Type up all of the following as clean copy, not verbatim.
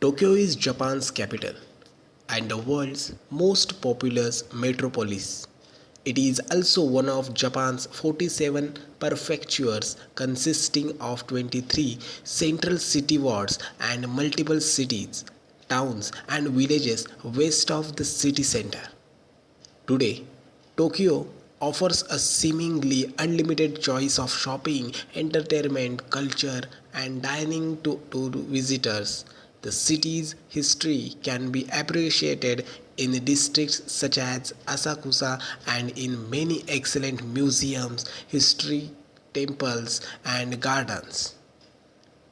Tokyo is Japan's capital and the world's most populous metropolis. It is also one of Japan's 47 prefectures consisting of 23 central city wards and multiple cities, towns and villages west of the city center. Today, Tokyo offers a seemingly unlimited choice of shopping, entertainment, culture, and dining to visitors. The city's history can be appreciated in districts such as Asakusa and in many excellent museums, history, temples, and gardens.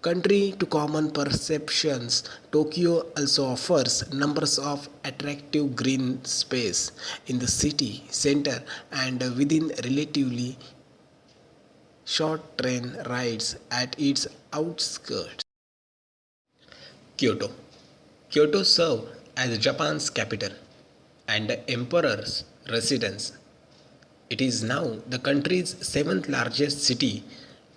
Contrary to common perceptions, Tokyo also offers numbers of attractive green space in the city center and within relatively short train rides at its outskirts. Kyoto. Kyoto served as Japan's capital and the emperor's residence. It is now the country's seventh largest city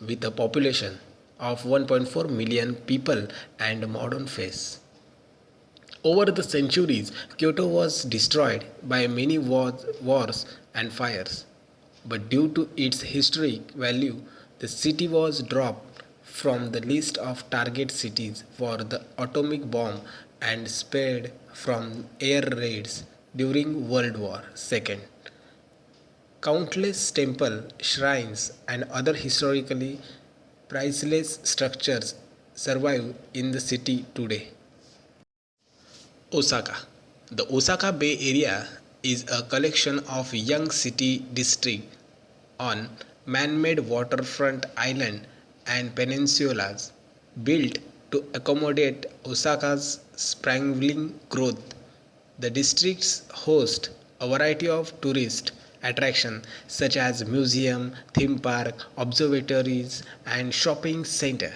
with a population of 1.4 million people and modern face. Over the centuries, Kyoto was destroyed by many wars and fires, but due to its historic value, the city was dropped from the list of target cities for the atomic bomb and spared from air raids during World War II. Countless temple, shrines, and other historically priceless structures survive in the city today. Osaka. The Osaka Bay Area is a collection of young city districts on man-made waterfront islands and peninsulas built to accommodate Osaka's sprawling growth. The districts host a variety of tourist attractions such as museum, theme park, observatories, and shopping center.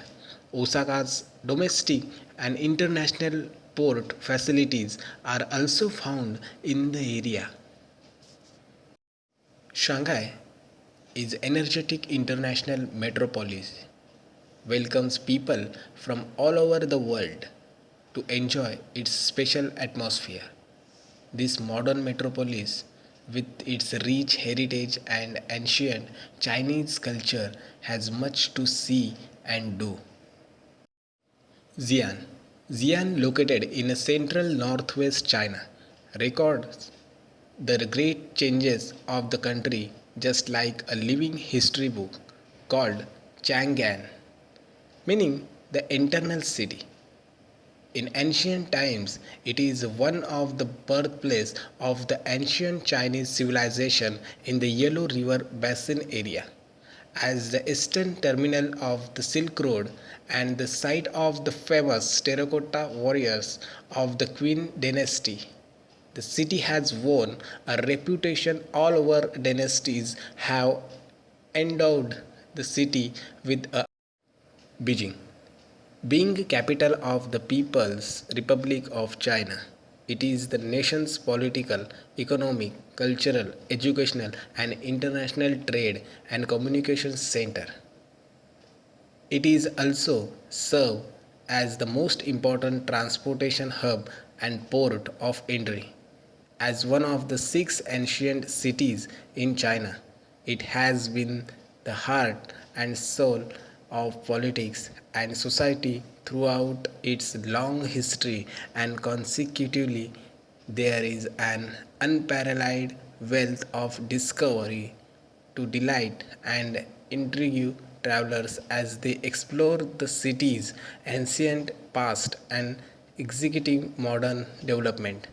Osaka's domestic and international port facilities are also found in the area. Shanghai is energetic international metropolis welcomes people from all over the world to enjoy its special atmosphere. This modern metropolis, with its rich heritage and ancient Chinese culture, has much to see and do. Xi'an. Xi'an, located in central northwest China, records the great changes of the country just like a living history book called Chang'an, meaning the eternal city. In ancient times, it is one of the birthplace of the ancient Chinese civilization in the Yellow River Basin area. As the eastern terminal of the Silk Road and the site of the famous terracotta warriors of the Qin dynasty, the city has won a reputation all over dynasties have endowed the city with a Beijing. Being capital of the People's Republic of China, it is the nation's political, economic, cultural, educational, and international trade and communications center. It is also served as the most important transportation hub and port of entry. As one of the six ancient cities in China, it has been the heart and soul of politics and society throughout its long history, and consecutively, there is an unparalleled wealth of discovery to delight and intrigue travelers as they explore the city's ancient past and executive modern development.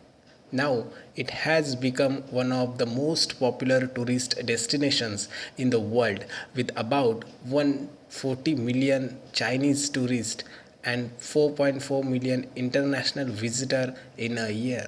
Now, it has become one of the most popular tourist destinations in the world with about 140 million Chinese tourists and 4.4 million international visitors in a year.